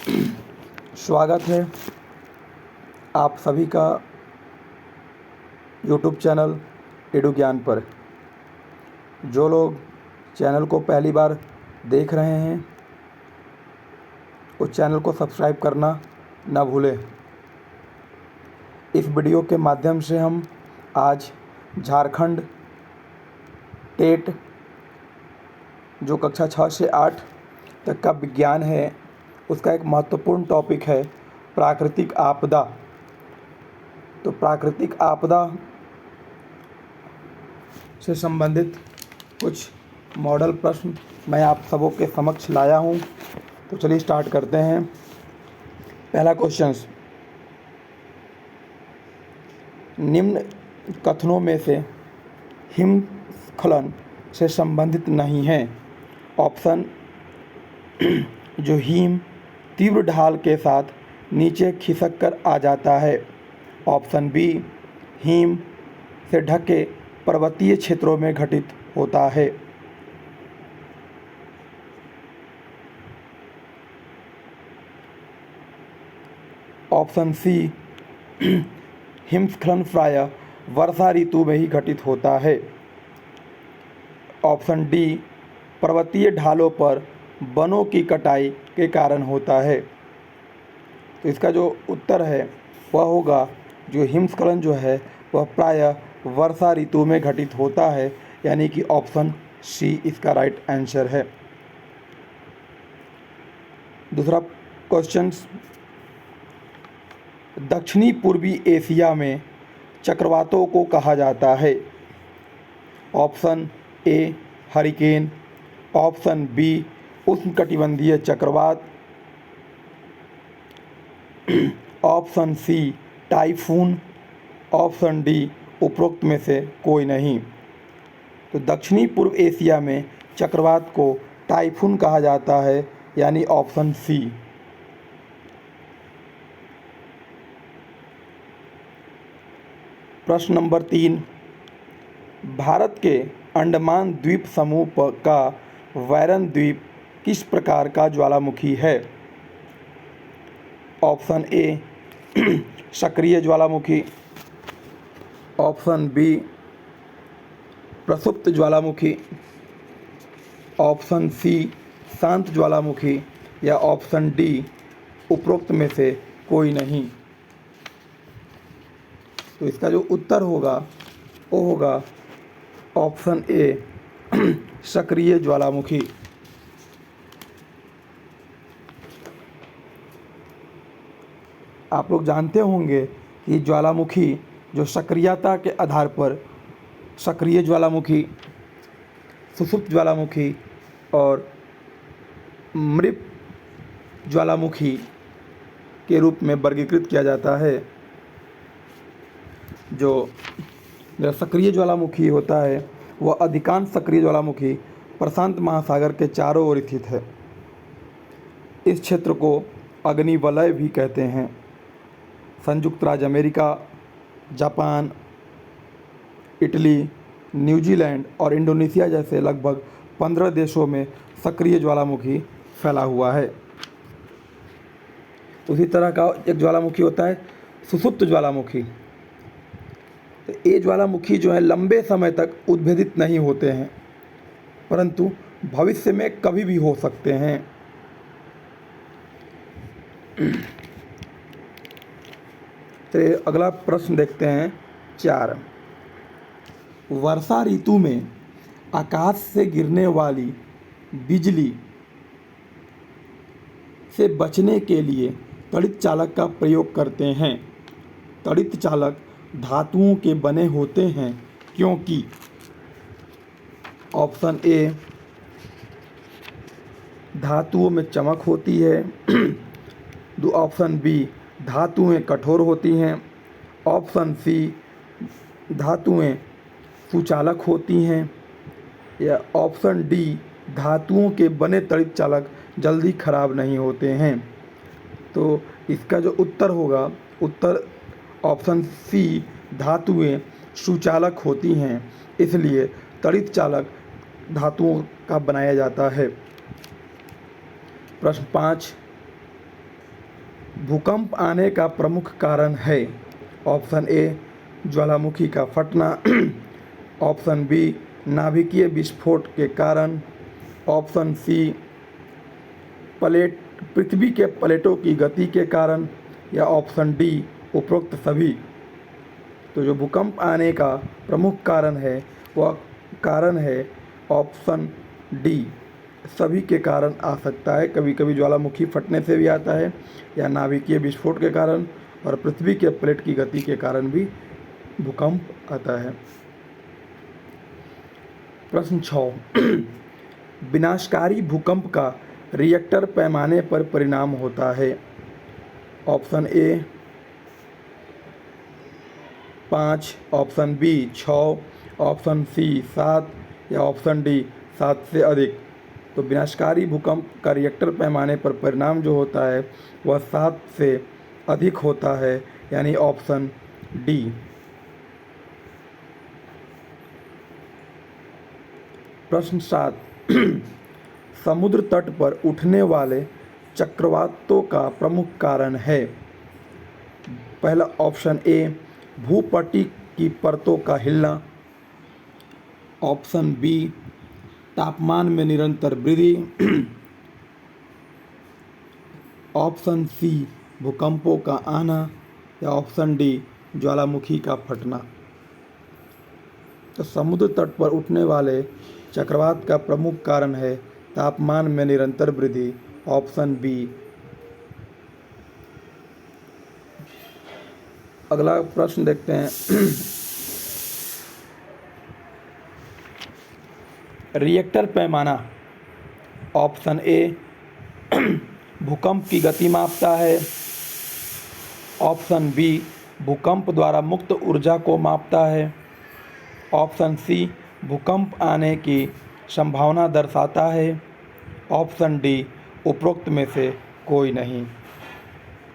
स्वागत है आप सभी का यूट्यूब चैनल एडू ज्ञान पर। जो लोग चैनल को पहली बार देख रहे हैं उस चैनल को सब्सक्राइब करना ना भूलें। इस वीडियो के माध्यम से हम आज झारखंड टेट जो कक्षा 6 से 8 तक का विज्ञान है उसका एक महत्वपूर्ण टॉपिक है प्राकृतिक आपदा। तो प्राकृतिक आपदा से संबंधित कुछ मॉडल प्रश्न मैं आप सबों के समक्ष लाया हूं। तो चलिए स्टार्ट करते हैं। पहला क्वेश्चन, निम्न कथनों में से हिमस्खलन से संबंधित नहीं है। ऑप्शन जो हिम तीव्र ढाल के साथ नीचे खिसक कर आ जाता है। ऑप्शन बी, हिम से ढके पर्वतीय क्षेत्रों में घटित होता है। ऑप्शन सी, हिमस्खलन प्रायः वर्षा ऋतु में ही घटित होता है। ऑप्शन डी, पर्वतीय ढालों पर वनों की कटाई के कारण होता है। तो इसका जो उत्तर है वह होगा जो हिमस्खलन जो है वह प्रायः वर्षा ऋतु में घटित होता है, यानी कि ऑप्शन सी इसका राइट आंसर है। दूसरा क्वेश्चन, दक्षिणी पूर्वी एशिया में चक्रवातों को कहा जाता है। Option A, hurricane. Option B, उष्णकटिबंधीय चक्रवात। Option C, typhoon. Option D, उपरोक्त में से कोई नहीं। तो दक्षिणी पूर्व एशिया में चक्रवात को टाइफून कहा जाता है, यानी ऑप्शन सी। प्रश्न नंबर 3, भारत के अंडमान द्वीप समूह का वैरन द्वीप किस प्रकार का ज्वालामुखी है। ऑप्शन ए, सक्रिय ज्वालामुखी। ऑप्शन बी, प्रसुप्त ज्वालामुखी। ऑप्शन सी, शांत ज्वालामुखी। या ऑप्शन डी, उपरोक्त में से कोई नहीं। तो इसका जो उत्तर होगा वो होगा ऑप्शन ए, सक्रिय ज्वालामुखी। आप लोग जानते होंगे कि ज्वालामुखी जो सक्रियता के आधार पर सक्रिय ज्वालामुखी, सुषुप्त ज्वालामुखी और मृत ज्वालामुखी के रूप में वर्गीकृत किया जाता है। जो सक्रिय ज्वालामुखी होता है वह अधिकांश सक्रिय ज्वालामुखी प्रशांत महासागर के चारों ओर स्थित है। इस क्षेत्र को अग्निवलय भी कहते हैं। संयुक्त राज्य अमेरिका, जापान, इटली, न्यूजीलैंड और इंडोनेशिया जैसे लगभग 15 देशों में सक्रिय ज्वालामुखी फैला हुआ है। उसी तरह का एक ज्वालामुखी होता है सुषुप्त ज्वालामुखी। तो ये ज्वालामुखी जो है लंबे समय तक उद्भेदित नहीं होते हैं, परंतु भविष्य में कभी भी हो सकते हैं। चलिए अगला प्रश्न देखते हैं। 4, वर्षा ऋतु में आकाश से गिरने वाली बिजली से बचने के लिए तड़ित चालक का प्रयोग करते हैं। तड़ित चालक धातुओं के बने होते हैं क्योंकि ऑप्शन ए, धातुओं में चमक होती है। ऑप्शन बी, धातुएं कठोर होती हैं। ऑप्शन सी, धातुएं सुचालक होती हैं। या ऑप्शन डी, धातुओं के बने तड़ित चालक जल्दी खराब नहीं होते हैं। तो इसका जो उत्तर होगा, उत्तर ऑप्शन सी, धातुएं सुचालक होती हैं, इसलिए तड़ित चालक धातुओं का बनाया जाता है। प्रश्न 5, भूकंप आने का प्रमुख कारण है। ऑप्शन ए ज्वालामुखी का फटना, ऑप्शन बी नाभिकीय विस्फोट के कारण, ऑप्शन सी पृथ्वी के प्लेटों की गति के कारण, या ऑप्शन डी उपरोक्त सभी। तो जो भूकंप आने का प्रमुख कारण है वह कारण है ऑप्शन डी, सभी के कारण आ सकता है। कभी कभी ज्वालामुखी फटने से भी आता है, या नाभिकीय विस्फोट के कारण, और पृथ्वी के प्लेट की गति के कारण भी भूकंप आता है। प्रश्न 6 विनाशकारी भूकंप का रिएक्टर पैमाने पर परिणाम होता है। Option A 5, option B 6, option C 7, या ऑप्शन डी 7 से अधिक। तो विनाशकारी भूकंप का रिएक्टर पैमाने पर परिणाम जो होता है वह 7 से अधिक होता है, यानी ऑप्शन डी। प्रश्न 7 समुद्र तट पर उठने वाले चक्रवातों का प्रमुख कारण है। पहला ऑप्शन ए भूपट्टी की परतों का हिलना, ऑप्शन बी तापमान में निरंतर वृद्धि, ऑप्शन सी भूकंपों का आना, या ऑप्शन डी ज्वालामुखी का फटना। तो समुद्र तट पर उठने वाले चक्रवात का प्रमुख कारण है तापमान में निरंतर वृद्धि, ऑप्शन बी। अगला प्रश्न देखते हैं। रिएक्टर पैमाना, ऑप्शन ए भूकंप की गति मापता है, ऑप्शन बी भूकंप द्वारा मुक्त ऊर्जा को मापता है, ऑप्शन सी भूकंप आने की संभावना दर्शाता है, ऑप्शन डी उपरोक्त में से कोई नहीं।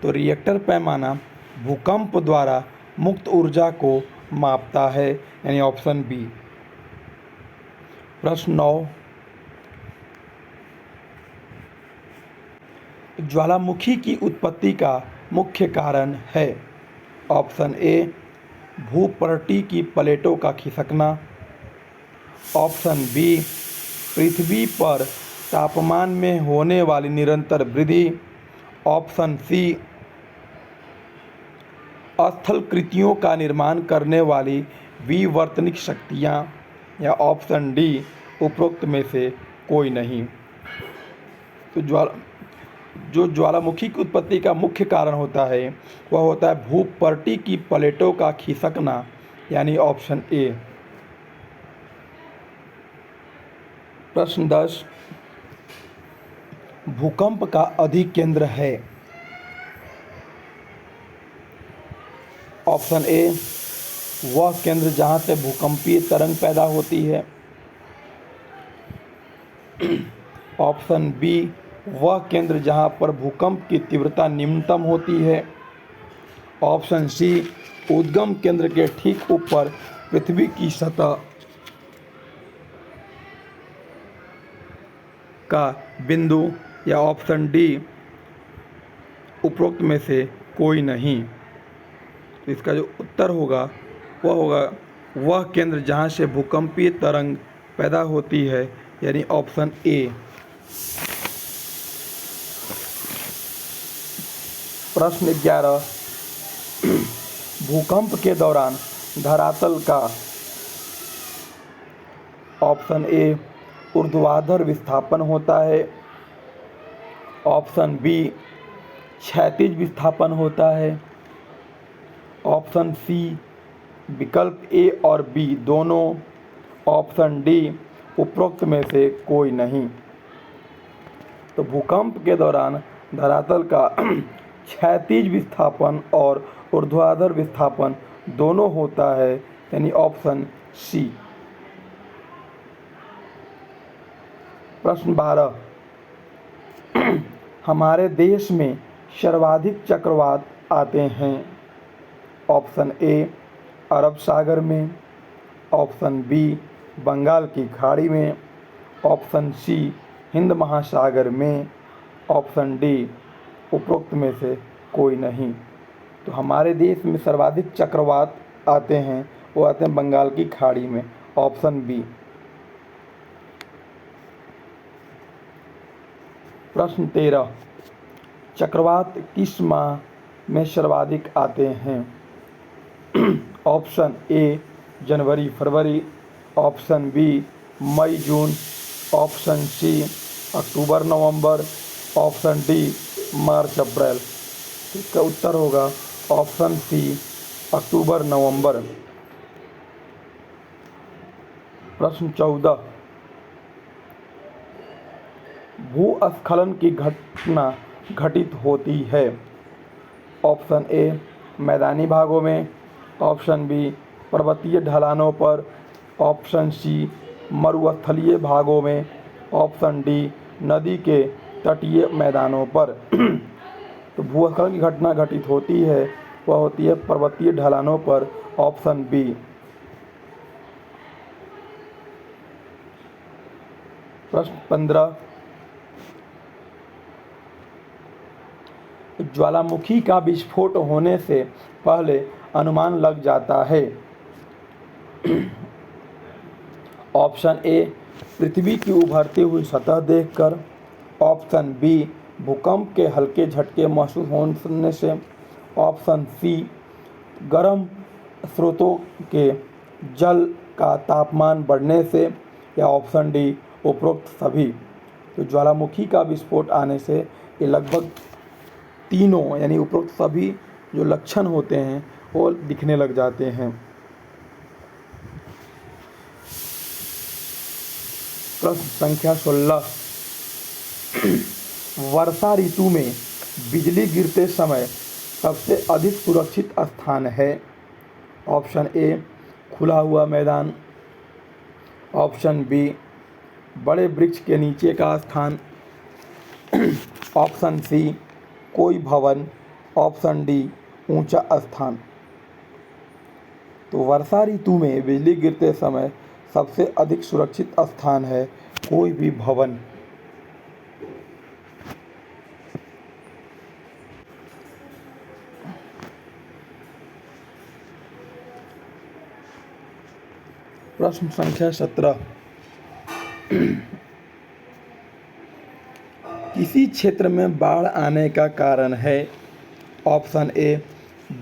तो रिएक्टर पैमाना भूकंप द्वारा मुक्त ऊर्जा को मापता है, यानी ऑप्शन बी। प्रश्न 9 ज्वालामुखी की उत्पत्ति का मुख्य कारण है। ऑप्शन ए भूपट्टी की प्लेटों का खिसकना, ऑप्शन बी पृथ्वी पर तापमान में होने वाली निरंतर वृद्धि, ऑप्शन सी स्थलाकृतियों का निर्माण करने वाली विवर्तनिक शक्तियाँ, या ऑप्शन डी उपरोक्त में से कोई नहीं। तो जो ज्वालामुखी की उत्पत्ति का मुख्य कारण होता है वह होता है भूपट्टी की प्लेटों का खिसकना, यानी ऑप्शन ए। प्रश्न 10 भूकंप का अधिकेंद्र है। ऑप्शन ए वह केंद्र जहां से भूकंपीय तरंग पैदा होती है, ऑप्शन बी वह केंद्र जहां पर भूकंप की तीव्रता न्यूनतम होती है, ऑप्शन सी उद्गम केंद्र के ठीक ऊपर पृथ्वी की सतह का बिंदु, या ऑप्शन डी उपरोक्त में से कोई नहीं। तो इसका जो उत्तर होगा वह केंद्र जहां से भूकंपीय तरंग पैदा होती है, यानी ऑप्शन ए। प्रश्न 11 भूकंप के दौरान धरातल का, ऑप्शन ए ऊर्ध्वाधर विस्थापन होता है, ऑप्शन बी क्षैतिज विस्थापन होता है, ऑप्शन सी विकल्प ए और बी दोनों, ऑप्शन डी उपरोक्त में से कोई नहीं। तो भूकंप के दौरान धरातल का क्षैतिज विस्थापन और ऊर्ध्वाधर विस्थापन दोनों होता है, यानी ऑप्शन सी। प्रश्न 12 हमारे देश में सर्वाधिक चक्रवात आते हैं। ऑप्शन ए अरब सागर में, ऑप्शन बी बंगाल की खाड़ी में, ऑप्शन सी हिंद महासागर में, ऑप्शन डी उपरोक्त में से कोई नहीं। तो हमारे देश में सर्वाधिक चक्रवात आते हैं, वो आते हैं बंगाल की खाड़ी में, ऑप्शन बी। प्रश्न 13, चक्रवात किस माह में सर्वाधिक आते हैं? ऑप्शन ए जनवरी फरवरी, ऑप्शन बी मई जून, ऑप्शन सी अक्टूबर नवंबर, ऑप्शन डी मार्च अप्रैल। इसका उत्तर होगा ऑप्शन सी अक्टूबर नवंबर। प्रश्न 14, भूस्खलन की घटना घटित होती है? ऑप्शन ए मैदानी भागों में, ऑप्शन बी पर्वतीय ढलानों पर, ऑप्शन सी मरुस्थलीय भागों में, ऑप्शन डी नदी के तटीय मैदानों पर। तो भूस्खलन की घटना घटित होती है, वह होती है पर्वतीय ढलानों पर, ऑप्शन बी। प्रश्न 15, ज्वालामुखी का विस्फोट होने से पहले अनुमान लग जाता है? ऑप्शन ए पृथ्वी की उभरती हुई सतह देखकर, ऑप्शन बी भूकंप के हल्के झटके महसूस होने से, ऑप्शन सी गर्म स्रोतों के जल का तापमान बढ़ने से, या ऑप्शन डी उपरोक्त सभी। तो ज्वालामुखी का विस्फोट आने से ये लगभग तीनों यानी उपरोक्त सभी जो लक्षण होते हैं वो दिखने लग जाते हैं। प्रश्न संख्या 16, वर्षा ऋतु में बिजली गिरते समय सबसे अधिक सुरक्षित स्थान है? ऑप्शन ए खुला हुआ मैदान, ऑप्शन बी बड़े वृक्ष के नीचे का स्थान, ऑप्शन सी कोई भवन, ऑप्शन डी ऊंचा स्थान। तो वर्षा ऋतु में बिजली गिरते समय सबसे अधिक सुरक्षित स्थान है कोई भी भवन। प्रश्न संख्या 17, किसी क्षेत्र में बाढ़ आने का कारण है? ऑप्शन ए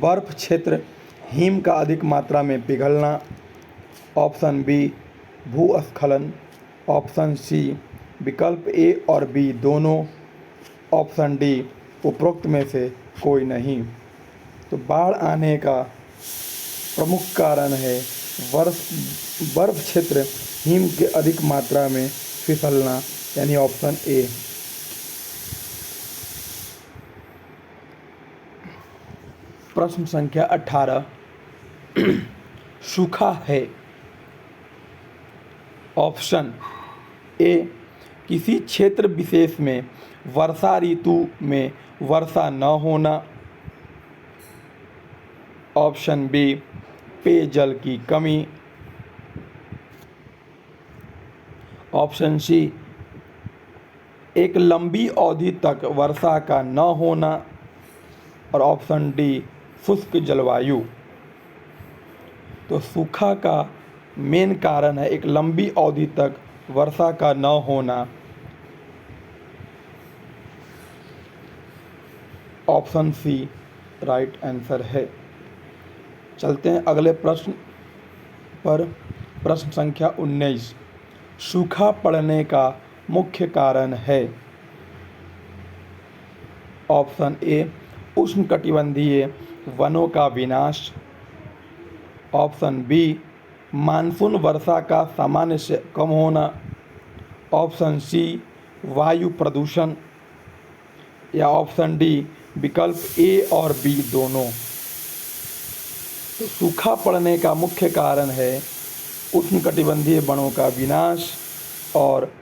बर्फ क्षेत्र, हिम का अधिक मात्रा में पिघलना, ऑप्शन बी भूस्खलन, ऑप्शन सी विकल्प ए और बी दोनों, ऑप्शन डी उपरोक्त में से कोई नहीं। तो बाढ़ आने का प्रमुख कारण है बर्फ क्षेत्र, हिम के अधिक मात्रा में फिसलना, यानी ऑप्शन ए। प्रश्न संख्या 18, सूखा है? ऑप्शन ए किसी क्षेत्र विशेष में वर्षा ऋतु में वर्षा न होना, ऑप्शन बी पेयजल की कमी, ऑप्शन सी एक लंबी अवधि तक वर्षा का न होना, और ऑप्शन डी शुष्क जलवायु। तो सूखा का मेन कारण है एक लंबी अवधि तक वर्षा का न होना, ऑप्शन सी राइट आंसर है। चलते हैं अगले प्रश्न पर। प्रश्न संख्या 19, सूखा पड़ने का मुख्य कारण है? ऑप्शन ए उष्णकटिबंधीय वनों का विनाश, ऑप्शन बी मानसून वर्षा का सामान्य से कम होना, ऑप्शन सी वायु प्रदूषण, या ऑप्शन डी विकल्प ए और बी दोनों। तो सूखा पड़ने का मुख्य कारण है उष्णकटिबंधीय वनों का विनाश और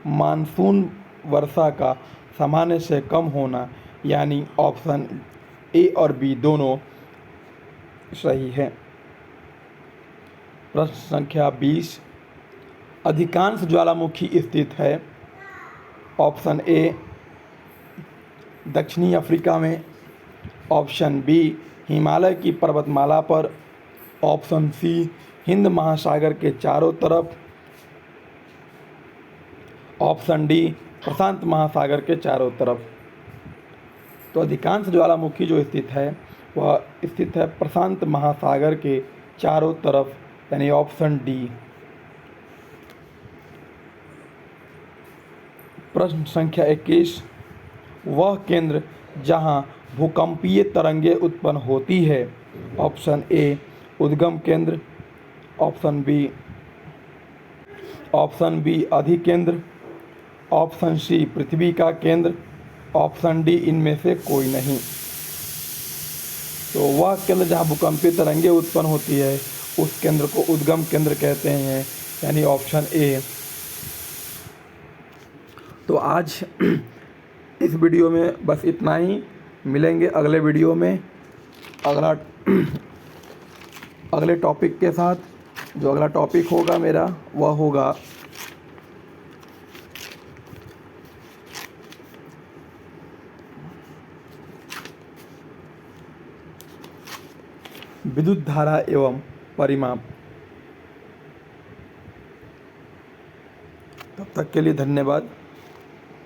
मानसून वर्षा का सामान्य से कम होना, यानी ऑप्शन ए और बी दोनों सही है। प्रश्न संख्या 20, अधिकांश ज्वालामुखी स्थित है? ऑप्शन ए दक्षिणी अफ्रीका में, ऑप्शन बी हिमालय की पर्वतमाला पर, ऑप्शन सी हिंद महासागर के चारों तरफ, ऑप्शन डी प्रशांत महासागर के चारों तरफ। तो अधिकांश ज्वालामुखी जो स्थित है वह स्थित है प्रशांत महासागर के चारों तरफ, यानी ऑप्शन डी। प्रश्न संख्या 21, वह केंद्र जहां भूकंपीय तरंगें उत्पन्न होती है। ऑप्शन ए उद्गम केंद्र, ऑप्शन बी अधिकेंद्र, ऑप्शन सी पृथ्वी का केंद्र, ऑप्शन डी इनमें से कोई नहीं। तो वह केंद्र जहाँ भूकंपीय तरंगें उत्पन्न होती है उस केंद्र को उद्गम केंद्र कहते हैं, यानी ऑप्शन ए। तो आज इस वीडियो में बस इतना ही। मिलेंगे अगले वीडियो में अगले टॉपिक के साथ। जो अगला टॉपिक होगा मेरा वह होगा विद्युत धारा एवं परिमाप। तब तक के लिए धन्यवाद।